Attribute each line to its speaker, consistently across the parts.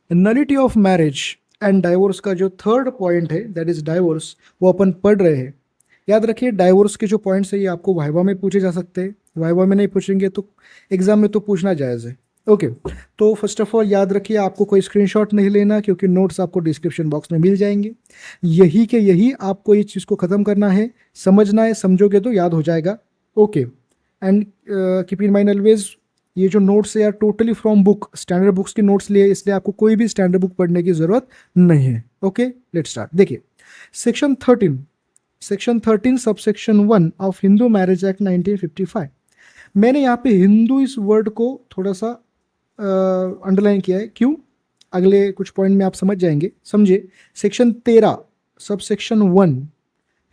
Speaker 1: Nullity of marriage and divorce का जो third point है दैट इज डाइवोर्स, वो अपन पढ़ रहे हैं। याद रखिए डाइवोर्स के जो पॉइंट्स है ये आपको वाइवा में पूछे जा सकते हैं, वाइवा में नहीं पूछेंगे तो एग्जाम में तो पूछना जायज़ है। ओके, तो फर्स्ट ऑफ ऑल याद रखिए आपको कोई स्क्रीनशॉट नहीं लेना क्योंकि नोट्स आपको डिस्क्रिप्शन बॉक्स में मिल जाएंगे। यही के यही आपको ये चीज़ को ख़त्म करना है, समझना है, समझोगे तो याद हो जाएगा। Okay, and keep in mind always ये जो नोट्स है यार totally from book, standard books के नोट्स लिए, इसलिए आपको कोई भी स्टैंडर्ड बुक पढ़ने की ज़रूरत नहीं है। Okay, let's start. देखिए section 13 subsection 1 of Hindu marriage act 1955। मैंने यहाँ पे हिंदू इस वर्ड को थोड़ा सा अंडरलाइन किया है, क्यों? अगले कुछ पॉइंट में आप समझ जाएंगे। समझिए, section 13 subsection 1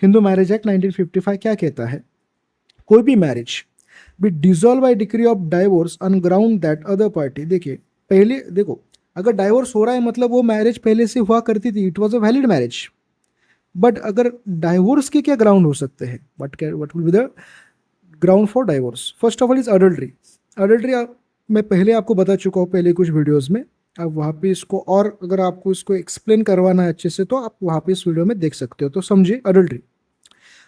Speaker 1: Hindu marriage act 1955 क्या कहता है? कोई भी marriage be dissolved by decree of divorce on ground that other party. देखिए पहले देखो, अगर डाइवोर्स हो रहा है मतलब वो मैरिज पहले से हुआ करती थी, it was a valid marriage. But अगर डाइवोर्स के क्या ग्राउंड हो सकते हैं? What will be the ground for divorce? First of all is adultery. Adultery मैं पहले आपको बता चुका हूँ पहले कुछ वीडियोज में। आप वहाँ पे इसको, और अगर आपको इसको एक्सप्लेन करवाना है अच्छे से तो आप वहाँ पे इस वीडियो में देख सकते हो। तो समझिए अडल्ट्री,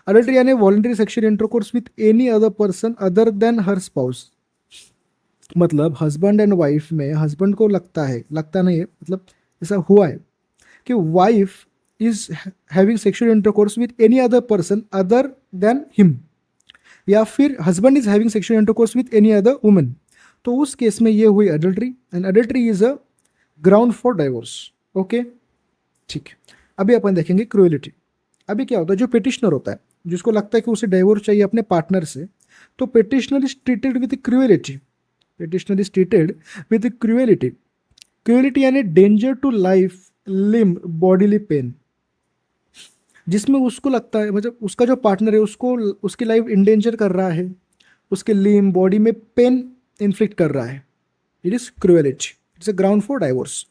Speaker 1: अडल्ट्री यानी voluntary sexual intercourse with any other person other than her spouse. मतलब हस्बैंड एंड वाइफ में हस्बैंड को लगता है, लगता नहीं है मतलब ऐसा हुआ है कि wife is having sexual intercourse with any other person other than him, या फिर husband is having sexual intercourse with any other woman, तो उस केस में ये हुई adultery, and adultery is a ground for divorce. Okay, ठीक है। अभी अपन देखेंगे क्रूएलिटी। अभी क्या होता है, जो पिटिशनर होता है जिसको लगता है कि उसे डाइवोर्स चाहिए अपने पार्टनर से, तो petitioner is treated with cruelty. Petitioner is treated with cruelty. Cruelty यानी danger to life, limb, bodily pain, जिसमें उसको लगता है मतलब उसका जो पार्टनर है उसको उसकी लाइफ इंडेंजर कर रहा है, उसके लिम्ब, बॉडी में पेन इन्फ्लिक्ट कर रहा है। It is cruelty, it's a ground for divorce.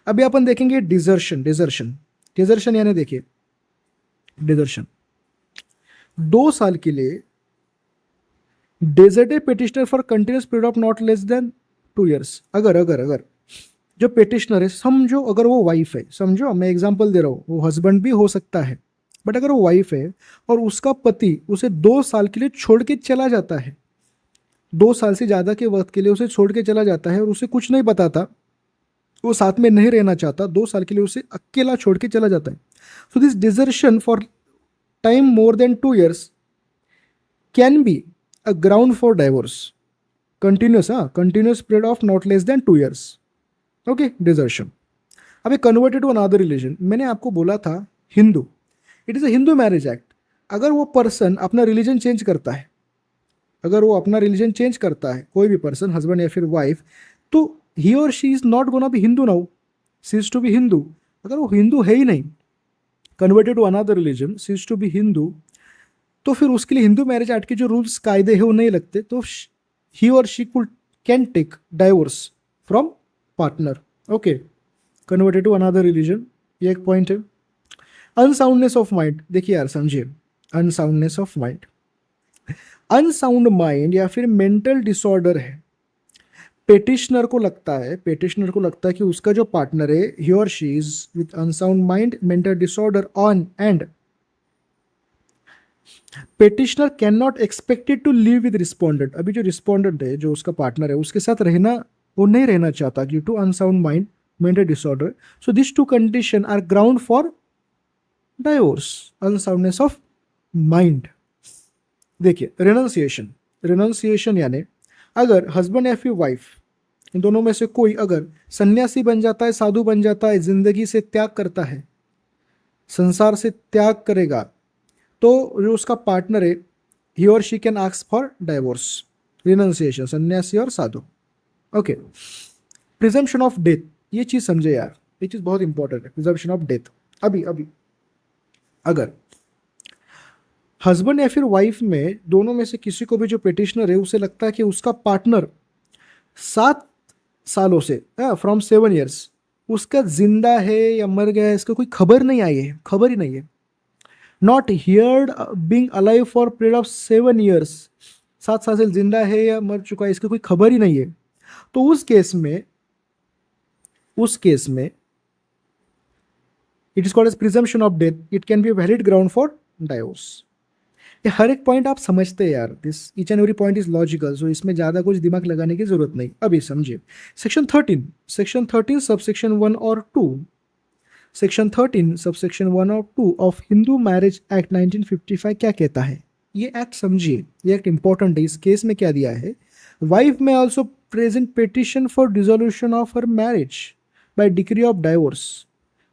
Speaker 1: अभी अपन देखेंगे डिजर्शन। डिजर्शन डिजर्शन यानी देखिए, डिजर्शन 2 साल के लिए desert a petitioner for continuous period of not less than 2 years. अगर अगर अगर जो पिटिशनर है, समझो अगर वो वाइफ है, समझो मैं एग्जांपल दे रहा हूँ, वो हस्बैंड भी हो सकता है, बट अगर वो वाइफ है और उसका पति उसे 2 साल के लिए छोड़ के चला जाता है, 2 साल से ज़्यादा के वक्त के लिए उसे छोड़ के चला जाता है और उसे कुछ नहीं बताता, वो साथ में नहीं रहना चाहता, 2 साल के लिए उसे अकेला छोड़ के चला जाता है, so this desertion for time more than 2 years can be a ground for divorce. Continuous, हाँ, continuous period of not less than 2 years. Okay, desertion. अभी कन्वर्टेड टू अनदर रिलीजन, मैंने आपको बोला था Hindu, it is a Hindu marriage act. अगर वो person अपना religion change करता है, अगर वो अपना रिलीजन चेंज करता है, कोई भी पर्सन, हस्बैंड या फिर वाइफ, तो ही और she is not gonna be Hindu now, she is to be Hindu. अगर वो हिंदू है ही नहीं, converted to another religion, she is to be Hindu, तो फिर उसके लिए हिंदू मैरिज एक्ट के जो रूल्स कायदे हैं वो नहीं लगते, तो ही और she could can take divorce from partner. Okay, converted to another religion, ये एक पॉइंट है। अनसाउंडनेस ऑफ माइंड, देखिए यार समझिए, unsoundness of mind, unsound mind या फिर मेंटल डिसऑर्डर है। पेटिशनर को लगता है कि उसका जो पार्टनर है, ही और she is with unsound mind, mental disorder on, and petitioner can not expected to live with respondent. अभी जो रिस्पोंडेंट है, जो उसका पार्टनर है, उसके साथ रहना वो नहीं रहना चाहता due to unsound mind, mental disorder. So this two condition are ground for divorce, unsoundness of mind. देखिए रेनोसिएशन, रेनोसिएशन यानी अगर हस्बैंड या फिर वाइफ, इन दोनों में से कोई अगर सन्यासी बन जाता है, साधु बन जाता है, जिंदगी से त्याग करता है, संसार से त्याग करेगा, तो जो उसका पार्टनर है, ही और she can ask for divorce, renunciation, सन्यासी और साधु। ओके, प्रिजम्पशन ऑफ डेथ, ये चीज समझे यार, ये चीज बहुत इंपॉर्टेंट है, प्रिजम्पशन ऑफ डेथ। अभी अभी अगर हस्बैंड या फिर वाइफ में दोनों में से किसी को भी जो पिटिशनर है उसे लगता है कि उसका पार्टनर 7 सालों से, फ्रॉम 7 ईयर्स, उसका जिंदा है या मर गया है इसका कोई खबर नहीं आई है, खबर ही नहीं है, not heard being alive for period of 7 years, 7 साल से जिंदा है या मर चुका है इसकी कोई खबर ही नहीं है, तो उस केस में उस केस में it is called as presumption of death, it can be valid ground for divorce. ये हर एक पॉइंट आप समझते हैं यार, this each and every point is logical, so इसमें ज़्यादा कुछ दिमाग लगाने की जरूरत नहीं। अभी समझिए सेक्शन 13 सबसेक्शन 1 और 2, सेक्शन 13 सबसेक्शन 1 और 2 ऑफ हिंदू मैरिज एक्ट 1955 क्या कहता है। ये एक्ट समझिए, ये एक्ट इंपॉर्टेंट है। इस केस में क्या दिया है, वाइफ में also present petition for dissolution of her marriage by decree of divorce.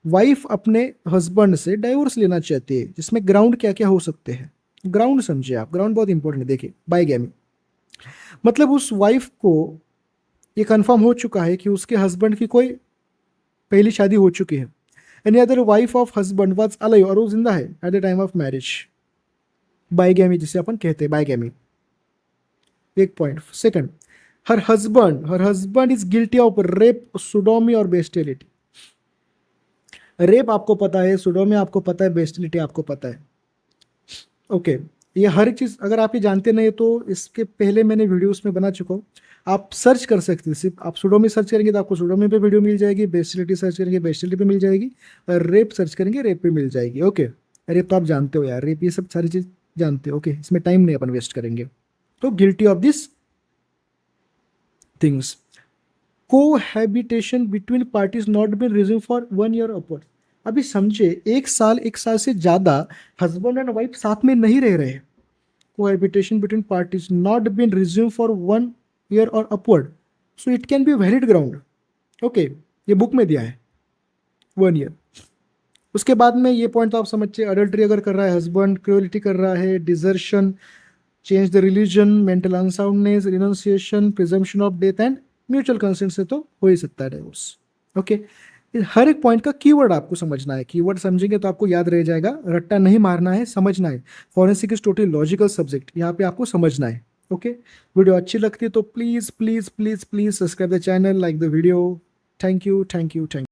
Speaker 1: Wife अपने हस्बैंड से डाइवोर्स लेना चाहती है, जिसमें ग्राउंड क्या क्या हो सकते हैं। ग्राउंड समझिए आप, ग्राउंड बहुत इंपॉर्टेंट है। देखिए बाइगैमी मतलब उस वाइफ को ये कंफर्म हो चुका है कि उसके हस्बैंड की कोई पहली शादी हो चुकी है, any other wife of husband was alive और वो जिंदा है at the time of marriage, bigamy जिसे अपन कहते हैं बाइगैमी। एक पॉइंट। सेकंड, हर husband is guilty of rape, sodomy और बेस्टिलिटी। रेप आपको पता है, सोडोमी आपको पता है, बेस्टिलिटी आपको पता है। ओके ये हर एक चीज़ अगर आप ये जानते नहीं तो इसके पहले मैंने वीडियोस में बना चुका हूँ, आप सर्च कर सकते हैं। सिर्फ आप सोडोमी सर्च करेंगे तो आपको सोडोमी पे वीडियो मिल जाएगी, बेस्टिलिटी सर्च करेंगे बेस्टिलिटी पे मिल जाएगी, और रेप सर्च करेंगे रेप पे मिल जाएगी। ओके रेप तो आप जानते हो यार, रेप ये सब सारी चीज़ जानते हो। ओके इसमें टाइम नहीं अपन वेस्ट करेंगे। तो guilty of this things. Cohabitation between parties not been resume for 1 year upward. अभी समझे, एक साल से ज्यादा हस्बैंड एंड वाइफ साथ में नहीं रह रहे। Cohabitation between parties not been resume for 1 year और upward, so it can be valid ground. Okay ये बुक में दिया है 1 ईयर। उसके बाद में ये पॉइंट तो आप समझिए, अडल्ट्री अगर कर रहा है हस्बैंड, क्रूअलिटी कर रहा है, desertion, change the religion, mental unsoundness, renunciation, presumption of death and mutual consent से तो हो ही सकता है डाइवोर्स। ओके हर एक पॉइंट का कीवर्ड आपको समझना है, कीवर्ड समझेंगे तो आपको याद रह जाएगा, रट्टा नहीं मारना है, समझना है। Forensic is totally logical subject, यहाँ पे आपको समझना है। ओके वीडियो अच्छी लगती है तो please please please please subscribe the channel, like the video. Thank you thank you thank you.